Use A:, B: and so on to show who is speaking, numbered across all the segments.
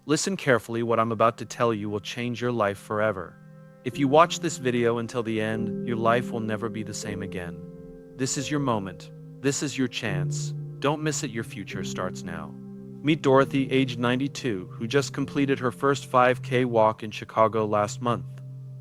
A: Listen carefully, what I'm about to tell you will change your life forever. If you watch this video until the end, your life will never be the same again. This is your moment. This is your chance. Don't miss it, your future starts now. Meet Dorothy, age 92, who just completed her first 5K walk in Chicago last month.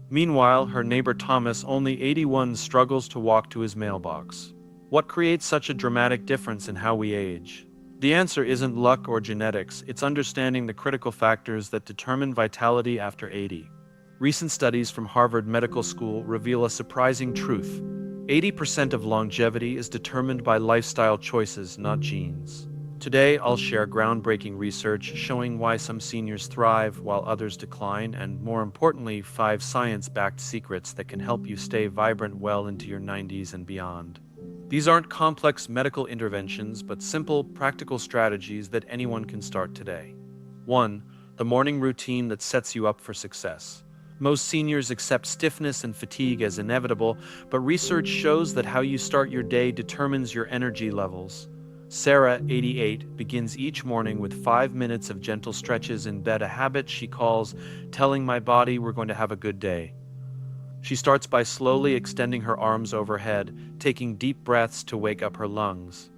A: Meanwhile, her neighbor Thomas, only 81, struggles to walk to his mailbox. What creates such a dramatic difference in how we age? The answer isn't luck or genetics, it's understanding the critical factors that determine vitality after 80. Recent studies from Harvard Medical School reveal a surprising truth. 80% of longevity is determined by lifestyle choices, not genes. Today, I'll share groundbreaking research showing why some seniors thrive while others decline, and more importantly, 5 science-backed secrets that can help you stay vibrant well into your 90s and beyond. These aren't complex medical interventions, but simple, practical strategies that anyone can start today. 1. The morning routine that sets you up for success. Most seniors accept stiffness and fatigue as inevitable, but research shows that how you start your day determines your energy levels. Sarah, 88, begins each morning with 5 minutes of gentle stretches in bed, a habit she calls telling my body we're going to have a good day. She starts by slowly extending her arms overhead, taking deep breaths to wake up her lungs.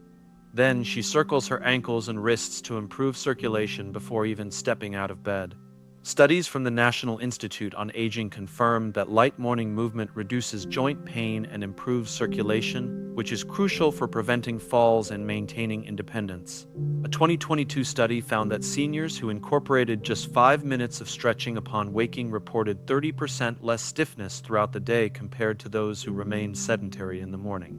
A: Then she circles her ankles and wrists to improve circulation before even stepping out of bed. Studies from the National Institute on Aging confirm that light morning movement reduces joint pain and improves circulation, which is crucial for preventing falls and maintaining independence. A 2022 study found that seniors who incorporated just 5 minutes of stretching upon waking reported 30% less stiffness throughout the day compared to those who remained sedentary in the morning.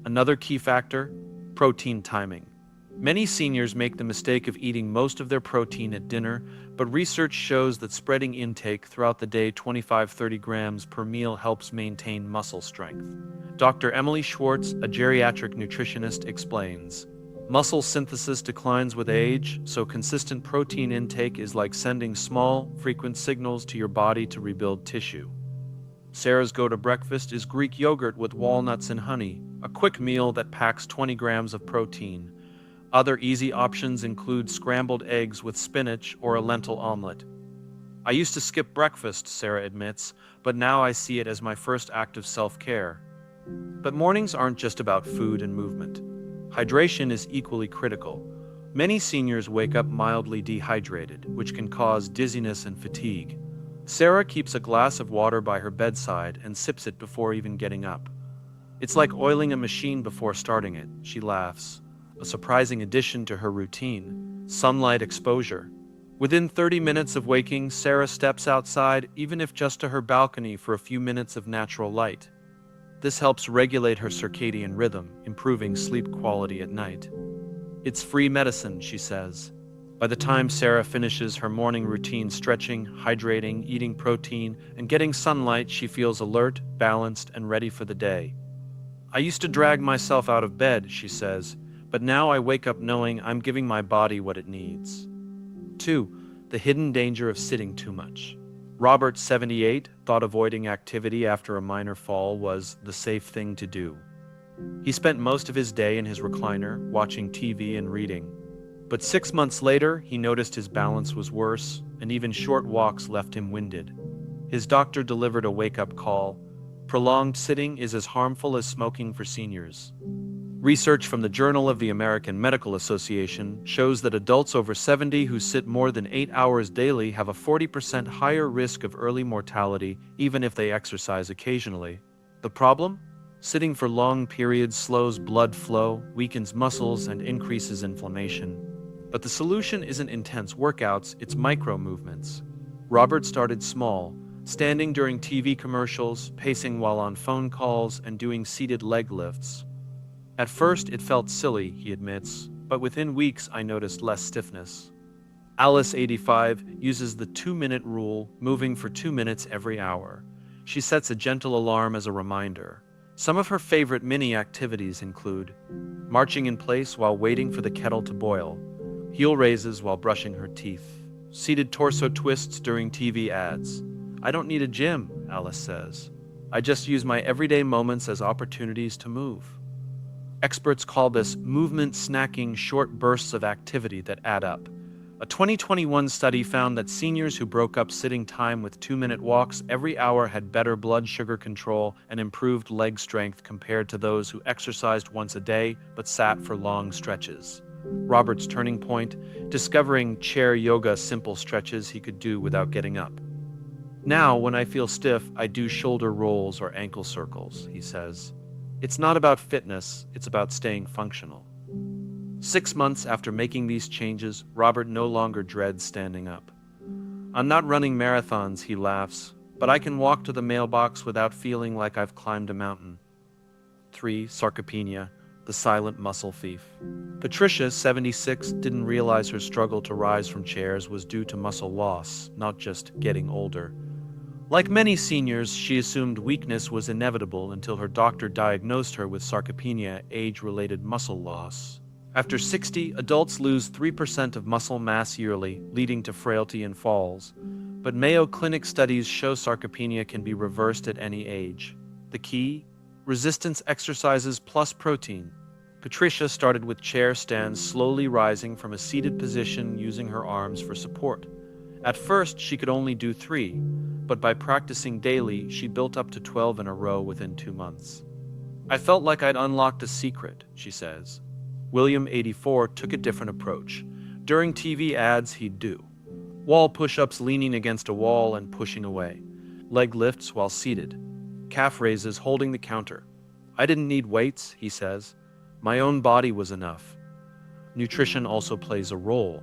A: Another key factor: protein timing. Many seniors make the mistake of eating most of their protein at dinner, but research shows that spreading intake throughout the day, 25-30 grams per meal, helps maintain muscle strength. Dr. Emily Schwartz, a geriatric nutritionist, explains, muscle synthesis declines with age, so consistent protein intake is like sending small, frequent signals to your body to rebuild tissue. Sarah's go-to breakfast is Greek yogurt with walnuts and honey, a quick meal that packs 20 grams of protein. Other easy options include scrambled eggs with spinach or a lentil omelet. I used to skip breakfast, Sarah admits, but now I see it as my first act of self-care. But mornings aren't just about food and movement. Hydration is equally critical. Many seniors wake up mildly dehydrated, which can cause dizziness and fatigue. Sarah keeps a glass of water by her bedside and sips it before even getting up. It's like oiling a machine before starting it, she laughs. A surprising addition to her routine: sunlight exposure. Within 30 minutes of waking, Sarah steps outside, even if just to her balcony, for a few minutes of natural light. This helps regulate her circadian rhythm, improving sleep quality at night. It's free medicine, she says. By the time Sarah finishes her morning routine, stretching, hydrating, eating protein, and getting sunlight, she feels alert, balanced, and ready for the day. I used to drag myself out of bed, she says, but now I wake up knowing I'm giving my body what it needs. 2. The hidden danger of sitting too much. Robert, 78, thought avoiding activity after a minor fall was the safe thing to do. He spent most of his day in his recliner, watching TV and reading. But 6 months later, he noticed his balance was worse, and even short walks left him winded. His doctor delivered a wake-up call. Prolonged sitting is as harmful as smoking for seniors. Research from the Journal of the American Medical Association shows that adults over 70 who sit more than 8 hours daily have a 40% higher risk of early mortality, even if they exercise occasionally. The problem? Sitting for long periods slows blood flow, weakens muscles, and increases inflammation. But the solution isn't intense workouts, it's micro movements. Robert started small, standing during TV commercials, pacing while on phone calls, and doing seated leg lifts. At first, it felt silly, he admits, but within weeks I noticed less stiffness. Alice, 85, uses the 2-minute rule, moving for 2 minutes every hour. She sets a gentle alarm as a reminder. Some of her favorite mini activities include marching in place while waiting for the kettle to boil, heel raises while brushing her teeth, seated torso twists during TV ads. I don't need a gym, Alice says. I just use my everyday moments as opportunities to move. Experts call this movement snacking, short bursts of activity that add up. A 2021 study found that seniors who broke up sitting time with 2-minute walks every hour had better blood sugar control and improved leg strength compared to those who exercised once a day but sat for long stretches. Robert's turning point, discovering chair yoga, simple stretches he could do without getting up. Now, when I feel stiff, I do shoulder rolls or ankle circles, he says. It's not about fitness, it's about staying functional. 6 months after making these changes, Robert no longer dreads standing up. I'm not running marathons, he laughs, but I can walk to the mailbox without feeling like I've climbed a mountain. 3. Sarcopenia, the silent muscle thief. Patricia, 76, didn't realize her struggle to rise from chairs was due to muscle loss, not just getting older. Like many seniors, she assumed weakness was inevitable until her doctor diagnosed her with sarcopenia, age-related muscle loss. After 60, adults lose 3% of muscle mass yearly, leading to frailty and falls. But Mayo Clinic studies show sarcopenia can be reversed at any age. The key? Resistance exercises plus protein. Patricia started with chair stands, slowly rising from a seated position using her arms for support. At first, she could only do 3, but by practicing daily, she built up to 12 in a row within 2 months. I felt like I'd unlocked a secret, she says. William, 84, took a different approach. During TV ads, he'd do wall push-ups, leaning against a wall and pushing away, leg lifts while seated, calf raises holding the counter. I didn't need weights, he says. My own body was enough. Nutrition also plays a role.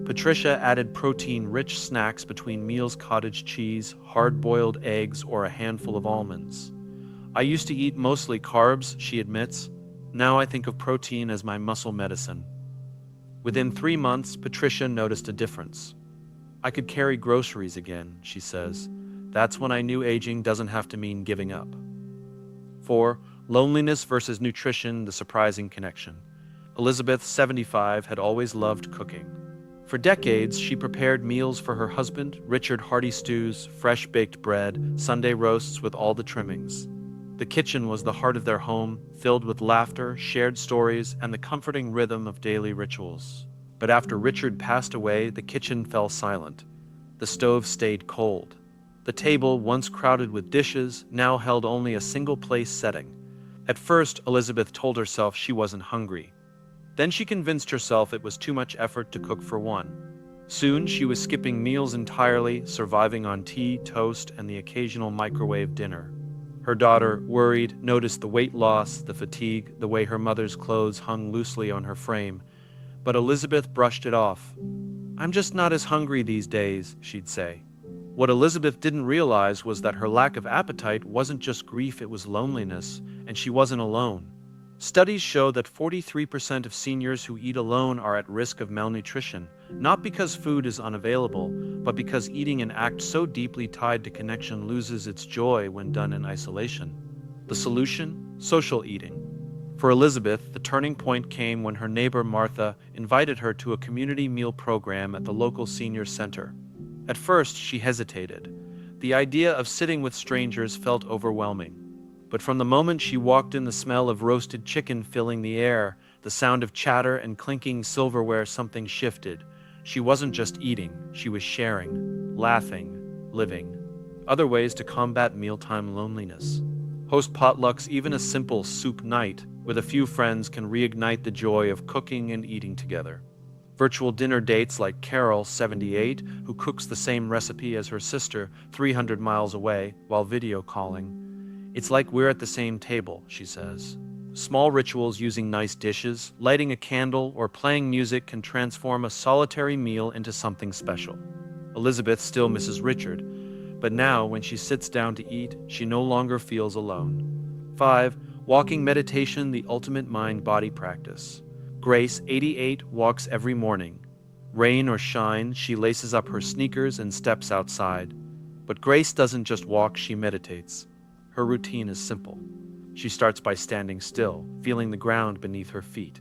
A: Patricia added protein-rich snacks between meals, cottage cheese, hard-boiled eggs, or a handful of almonds. I used to eat mostly carbs, she admits. Now I think of protein as my muscle medicine. Within 3 months, Patricia noticed a difference. I could carry groceries again, she says. That's when I knew aging doesn't have to mean giving up. 4. Loneliness versus nutrition, the surprising connection. Elizabeth, 75, had always loved cooking. For decades, she prepared meals for her husband, Richard, hearty stews, fresh baked bread, Sunday roasts with all the trimmings. The kitchen was the heart of their home, filled with laughter, shared stories, and the comforting rhythm of daily rituals. But after Richard passed away, the kitchen fell silent. The stove stayed cold. The table, once crowded with dishes, now held only a single-place setting. At first, Elizabeth told herself she wasn't hungry. Then she convinced herself it was too much effort to cook for one. Soon, she was skipping meals entirely, surviving on tea, toast, and the occasional microwave dinner. Her daughter, worried, noticed the weight loss, the fatigue, the way her mother's clothes hung loosely on her frame. But Elizabeth brushed it off. I'm just not as hungry these days, she'd say. What Elizabeth didn't realize was that her lack of appetite wasn't just grief, it was loneliness, and she wasn't alone. Studies show that 43% of seniors who eat alone are at risk of malnutrition, not because food is unavailable, but because eating an act so deeply tied to connection loses its joy when done in isolation. The solution? Social eating. For Elizabeth, the turning point came when her neighbor Martha invited her to a community meal program at the local senior center. At first, she hesitated. The idea of sitting with strangers felt overwhelming. But from the moment she walked in, the smell of roasted chicken filling the air, the sound of chatter and clinking silverware, something shifted. She wasn't just eating, she was sharing, laughing, living. Other ways to combat mealtime loneliness. Host potlucks, even a simple soup night with a few friends can reignite the joy of cooking and eating together. Virtual dinner dates like Carol, 78, who cooks the same recipe as her sister 300 miles away while video calling. It's like we're at the same table, she says. Small rituals using nice dishes, lighting a candle, or playing music can transform a solitary meal into something special. Elizabeth still misses Richard, but now when she sits down to eat, she no longer feels alone. 5. Walking meditation, the ultimate mind-body practice. Grace, 88, walks every morning. Rain or shine, she laces up her sneakers and steps outside. But Grace doesn't just walk, she meditates. Her routine is simple. She starts by standing still, feeling the ground beneath her feet.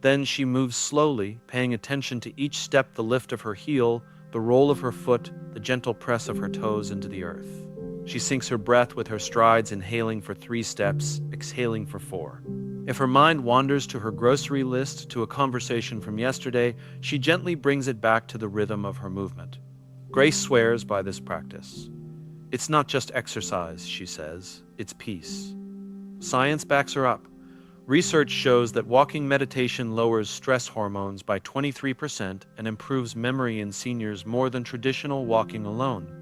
A: Then she moves slowly, paying attention to each step, the lift of her heel, the roll of her foot, the gentle press of her toes into the earth. She syncs her breath with her strides, inhaling for 3 steps, exhaling for 4. If her mind wanders to her grocery list, to a conversation from yesterday, she gently brings it back to the rhythm of her movement. Grace swears by this practice. It's not just exercise, she says, it's peace. Science backs her up. Research shows that walking meditation lowers stress hormones by 23% and improves memory in seniors more than traditional walking alone.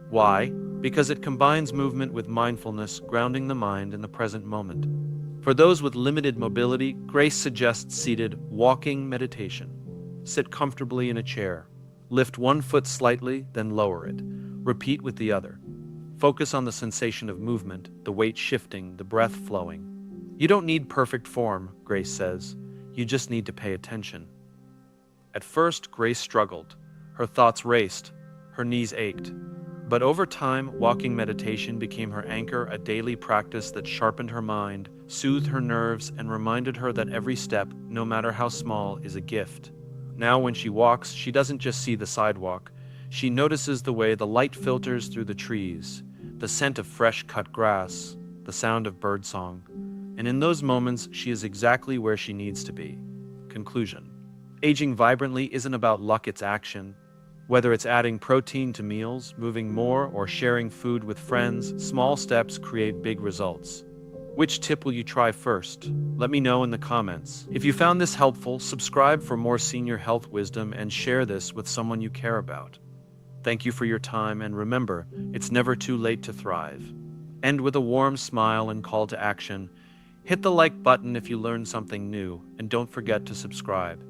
A: Why? Because it combines movement with mindfulness, grounding the mind in the present moment. For those with limited mobility, Grace suggests seated walking meditation. Sit comfortably in a chair. Lift one foot slightly, then lower it. Repeat with the other. Focus on the sensation of movement, the weight shifting, the breath flowing. You don't need perfect form, Grace says. You just need to pay attention. At first, Grace struggled. Her thoughts raced. Her knees ached. But over time, walking meditation became her anchor, a daily practice that sharpened her mind, soothed her nerves, and reminded her that every step, no matter how small, is a gift. Now when she walks, she doesn't just see the sidewalk. She notices the way the light filters through the trees, the scent of fresh cut grass, the sound of birdsong. And in those moments, she is exactly where she needs to be. Conclusion. Aging vibrantly isn't about luck, it's action. Whether it's adding protein to meals, moving more, or sharing food with friends, small steps create big results. Which tip will you try first? Let me know in the comments. If you found this helpful, subscribe for more senior health wisdom and share this with someone you care about. Thank you for your time, and remember, it's never too late to thrive. End with a warm smile and call to action. Hit the like button if you learned something new, and don't forget to subscribe.